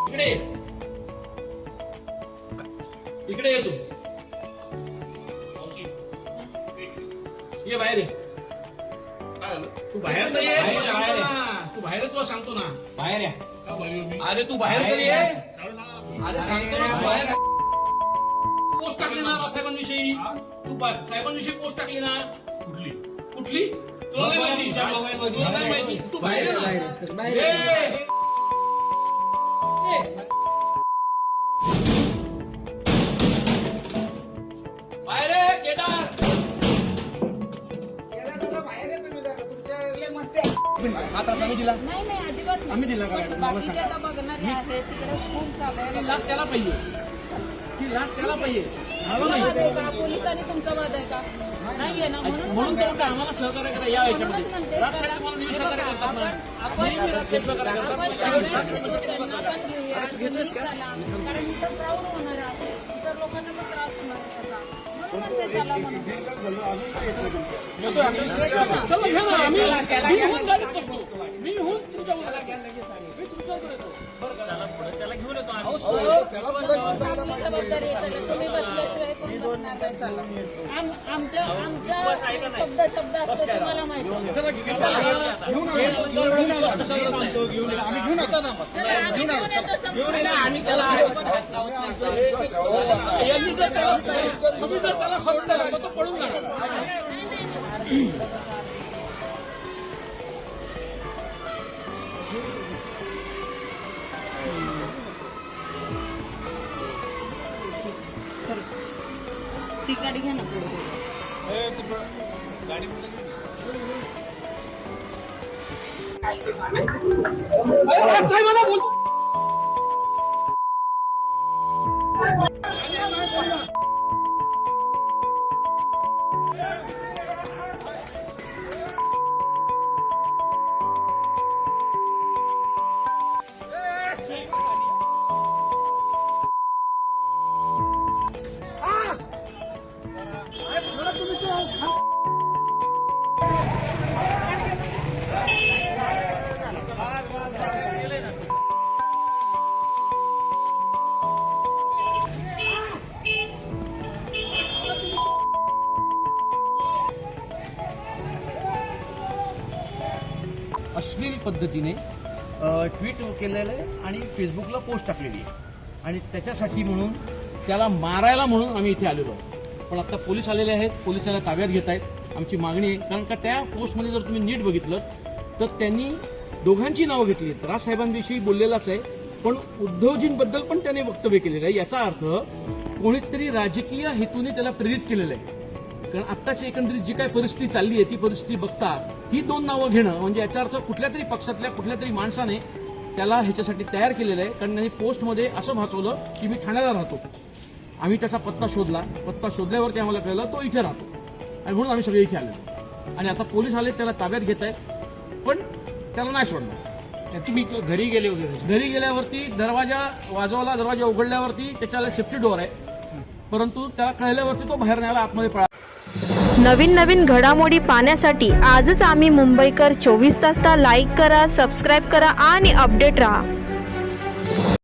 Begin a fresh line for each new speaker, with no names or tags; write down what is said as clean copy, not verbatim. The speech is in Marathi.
इकडे इकडे ये तू ये बाहेर ये. तू बाहेर तर ये. तू बाहेर तुला सांगतो ना
बाहेर या.
अरे तू बाहेर तर ये. अरे सांगतो ना बाहेर. पोस्ट टाकली ना साहेबांविषयी. तू साहेबांविषयी पोस्ट टाकली ना. कुठली कुठली तुला नाही माहिती. तुला नाही माहिती. तू बाहेर ये ना. बाहेर आहे केदार.
आता आम्ही दिला
नाही नाही अजिबात नाही.
आम्ही दिला का मॅडम? मला
बाकीचे आता बघणारे आहेत तिकडे खूप चालू आहे.
लाच त्याला पाहिजे. ती लाच त्याला पाहिजे. मला
तुमचा
नाही.
वाद आहे का? पोलिसांनी तुमचा वाद आहे का? नाहीये ना
म्हणून तर म्हणतो आम्हाला सहकार्य करा या याच्यामध्ये.
म्हणते.
राजसाहेब तुम्हाला नेहमी सहकार्य करतात ना.
आपण
नेहमी राजसाहेब सहकार्य करतात.
आपण घेऊया. तुम्ही चला. कारण इथं प्राऊड होणार आहे. इतर लोकांना पण त्रास होणार आहे त्याचा. म्हणून म्हणते चला म्हणून.
चला घ्या ना. मी होऊन गाडीत बसतो. मी होऊन तुमच्याबरोबर. मी तुमच्याबरोबर येतो. त्याला घेऊन येतो आम्ही.
आपली जबाबदारी आहे. चला, तुम्ही बसल्याशिवाय कोणी बसणार नाही. चला. आमच्या शब्द असतो तुम्हाला माहिती आहे.
चला घेऊन आम्ही घेऊन येतो ना.
आम्ही घेऊन येतो समोर.
आणि त्याला यांनी जर त्याला तुम्ही जर त्याला सोडलं तर तो पळून जाणार.
ती गाडी घ्या ना पुढे.
साहेबांना बोल. अश्लील पद्धतीने ट्विट केलेलं आहे आणि फेसबुकला पोस्ट टाकलेली आहे आणि त्याच्यासाठी म्हणून त्याला मारायला म्हणून आम्ही इथे आलेलो आहोत. पण आता पोलीस आलेले आहेत. पोलीस त्याला ताब्यात घेत आहेत. आमची मागणी आहे कारण का त्या पोस्टमध्ये जर तुम्ही नीट बघितलं तर त्यांनी दोघांची नावं घेतली आहेत. राजसाहेबांविषयी बोललेलाच आहे पण उद्धवजींबद्दल पण त्याने वक्तव्य केलेलं आहे. याचा अर्थ कोणीतरी राजकीय हेतूने त्याला प्रेरित केलेलं आहे. कारण आत्ताची एकंदरीत जी काय परिस्थिती चालली आहे ती परिस्थिती बघता ही दोन नावं घेणं म्हणजे याचा अर्थ कुठल्या तरी पक्षातल्या कुठल्या तरी माणसाने त्याला ह्याच्यासाठी तयार केलेलं आहे. कारण त्यांनी पोस्टमध्ये असं भासवलं की मी ठाण्याला राहतो. आम्ही त्याचा पत्ता शोधला. पत्ता शोधल्यावरती आम्हाला कळलं तो इथे राहतो आणि म्हणून आम्ही सगळे इथे आलेलो. आणि आता पोलीस आले त्याला ताब्यात घेत आहेत पण त्याला नाही सोडणार.
तुम्ही घरी गेले वगैरे?
घरी गेल्यावरती दरवाजा वाजवला. दरवाजा उघडल्यावरती त्याच्याला सेफ्टी डोअर आहे परंतु त्याला कळल्यावरती तो बाहेर न्यायला आतमध्ये पळा.
नवीन घडामोडी पाहण्यासाठी आजच आम्ही मुंबईकर 24 तासला लाईक करा, सबस्क्राईब करा आणि अपडेट रहा.